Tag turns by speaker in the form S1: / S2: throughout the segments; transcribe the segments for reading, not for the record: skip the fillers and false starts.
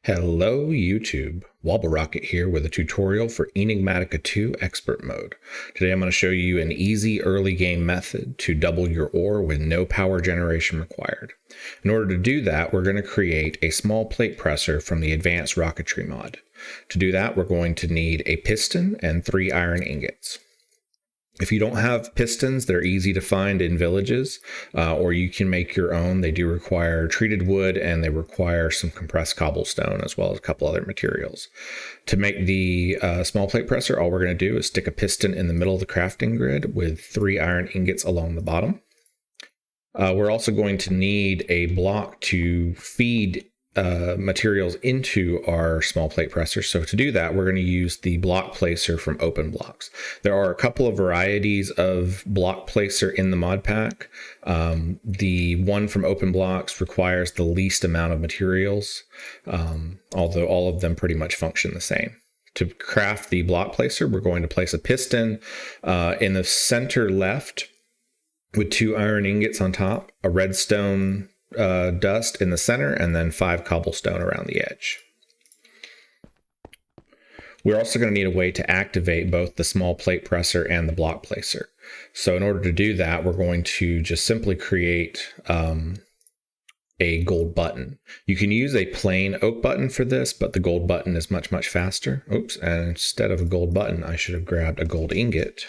S1: Hello YouTube, Wobble Rocket here with a tutorial for Enigmatica 2 Expert Mode. Today I'm going to show you an easy early game method to double your ore with no power generation required. In order to do that, we're going to create a small plate presser from the advanced rocketry mod. To do that, we're going to need a piston and 3 iron ingots. If you don't have pistons, they're easy to find in villages, or you can make your own. They do require treated wood and they require some compressed cobblestone as well as a couple other materials. To make the small plate presser, all we're going to do is stick a piston in the middle of the crafting grid with 3 iron ingots along the bottom. We're also going to need a block to feed materials into our small plate presser. So to do that, we're going to use the block placer from Open Blocks. There are a couple of varieties of block placer in the mod pack. The one from Open Blocks requires the least amount of materials, although all of them pretty much function the same. To craft the block placer, we're going to place a piston in the center left with 2 iron ingots on top, a redstone dust in the center, and then 5 cobblestone around the edge. We're also going to need a way to activate both the small plate presser and the block placer. So in order to do that, we're going to just simply create a gold button. You can use a plain oak button for this, but the gold button is much faster. Oops, and instead of a gold button, I should have grabbed a gold ingot.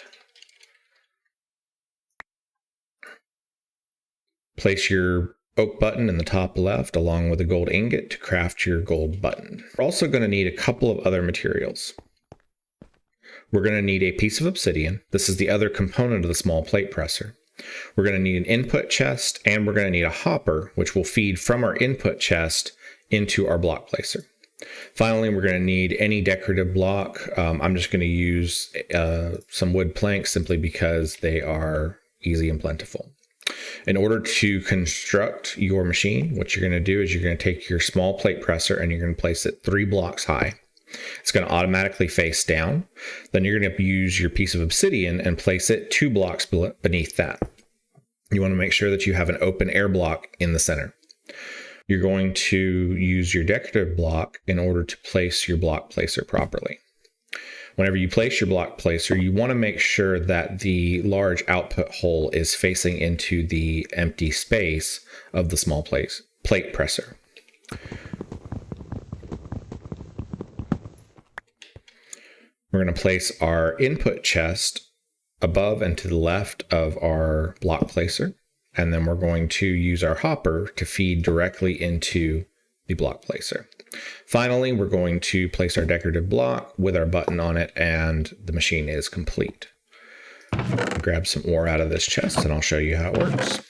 S1: Place your oak button in the top left along with a gold ingot to craft your gold button. We're also going to need a couple of other materials. We're going to need a piece of obsidian. This is the other component of the small plate presser. We're going to need an input chest, and we're going to need a hopper, which will feed from our input chest into our block placer. Finally, we're going to need any decorative block. I'm just going to use some wood planks simply because they are easy and plentiful. In order to construct your machine, what you're going to do is you're going to take your small plate presser and you're going to place it 3 blocks high. It's going to automatically face down. Then you're going to use your piece of obsidian and place it 2 blocks beneath that. You want to make sure that you have an open air block in the center. You're going to use your decorative block in order to place your block placer properly. Whenever you place your block placer, you want to make sure that the large output hole is facing into the empty space of the small plate presser. We're going to place our input chest above and to the left of our block placer, and then we're going to use our hopper to feed directly into the block placer. Finally, we're going to place our decorative block with our button on it, and the machine is complete. Grab some ore out of this chest and I'll show you how it works.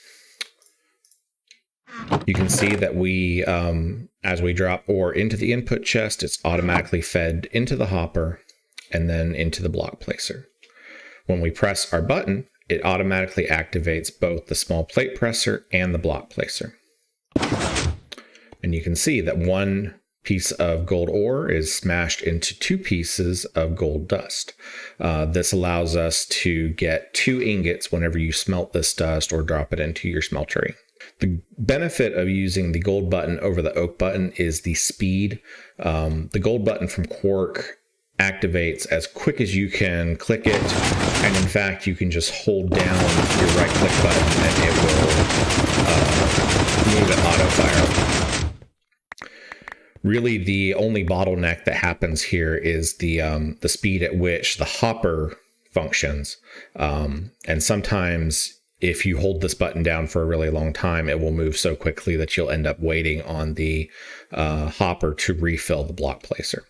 S1: You can see that we, as we drop ore into the input chest, it's automatically fed into the hopper and then into the block placer. When we press our button, it automatically activates both the small plate presser and the block placer. And you can see that 1 piece of gold ore is smashed into 2 pieces of gold dust. This allows us to get 2 ingots whenever you smelt this dust or drop it into your smeltery. The benefit of using the gold button over the oak button is the speed. The gold button from Quark activates as quick as you can click it, and in fact you can just hold down your right click button and it will move it auto fire. Really, the only bottleneck that happens here is the speed at which the hopper functions. And sometimes if you hold this button down for a really long time, it will move so quickly that you'll end up waiting on the hopper to refill the block placer.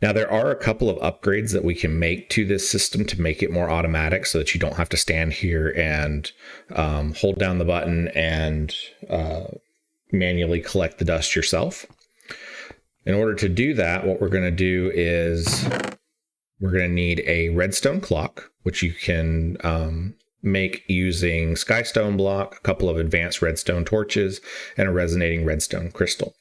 S1: Now, there are a couple of upgrades that we can make to this system to make it more automatic so that you don't have to stand here and hold down the button and manually collect the dust yourself. In order to do that, what we're going to do is we're going to need a redstone clock, which you can make using skystone block, a couple of advanced redstone torches, and a resonating redstone crystal.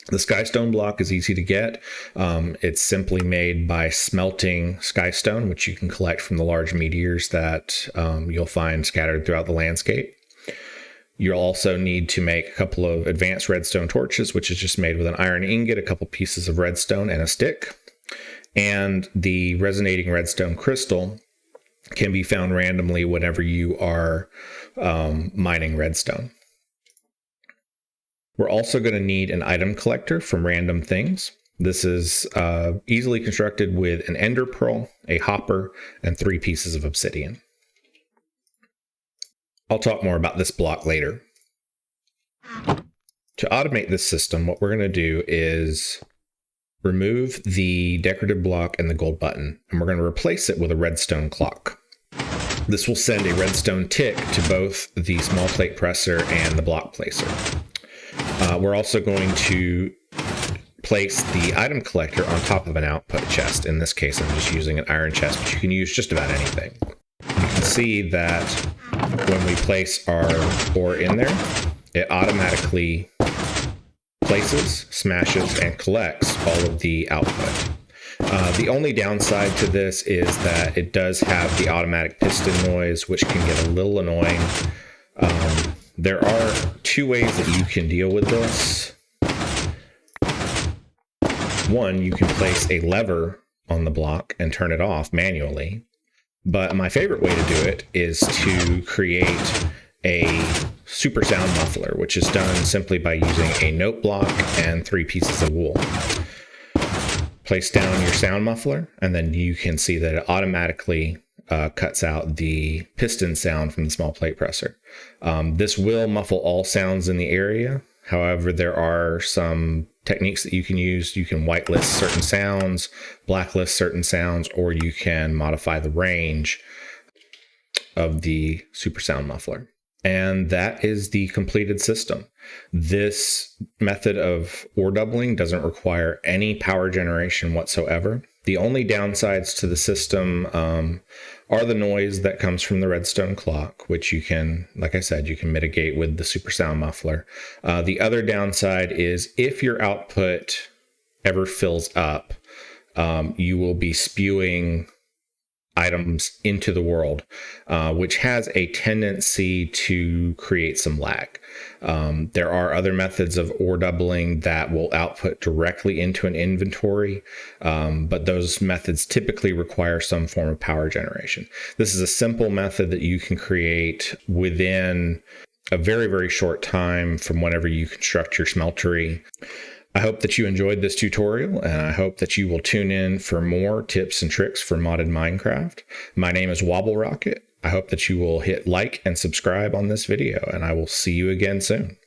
S1: The skystone block is easy to get. It's simply made by smelting skystone, which you can collect from the large meteors that you'll find scattered throughout the landscape. You'll also need to make a couple of advanced redstone torches, which is just made with an iron ingot, a couple pieces of redstone, and a stick. And the resonating redstone crystal can be found randomly whenever you are mining redstone. We're also going to need an item collector from Random Things. This is easily constructed with an ender pearl, a hopper, and 3 pieces of obsidian. I'll talk more about this block later. To automate this system, what we're going to do is remove the decorative block and the gold button, and we're going to replace it with a redstone clock. This will send a redstone tick to both the small plate presser and the block placer. We're also going to place the item collector on top of an output chest. In this case, I'm just using an iron chest, but you can use just about anything. You can see that when we place our ore in there, it automatically places, smashes, and collects all of the output. The only downside to this is that it does have the automatic piston noise, which can get a little annoying. There are 2 ways that you can deal with this. One, you can place a lever on the block and turn it off manually. But my favorite way to do it is to create a super sound muffler, which is done simply by using a note block and 3 pieces of wool. Place down your sound muffler, and then you can see that it automatically cuts out the piston sound from the small plate presser. This will muffle all sounds in the area. However, there are some techniques that you can use. You can whitelist certain sounds, blacklist certain sounds, or you can modify the range of the super sound muffler. And that is the completed system. This method of ore doubling doesn't require any power generation whatsoever. The only downsides to the system are the noise that comes from the redstone clock, which you can, like I said, you can mitigate with the super sound muffler. The other downside is if your output ever fills up, you will be spewing items into the world, which has a tendency to create some lag. There are other methods of ore doubling that will output directly into an inventory, but those methods typically require some form of power generation. This is a simple method that you can create within a very, very short time from whenever you construct your smeltery. I hope that you enjoyed this tutorial, and I hope that you will tune in for more tips and tricks for modded Minecraft. My name is Wobble Rocket. I hope that you will hit like and subscribe on this video, and I will see you again soon.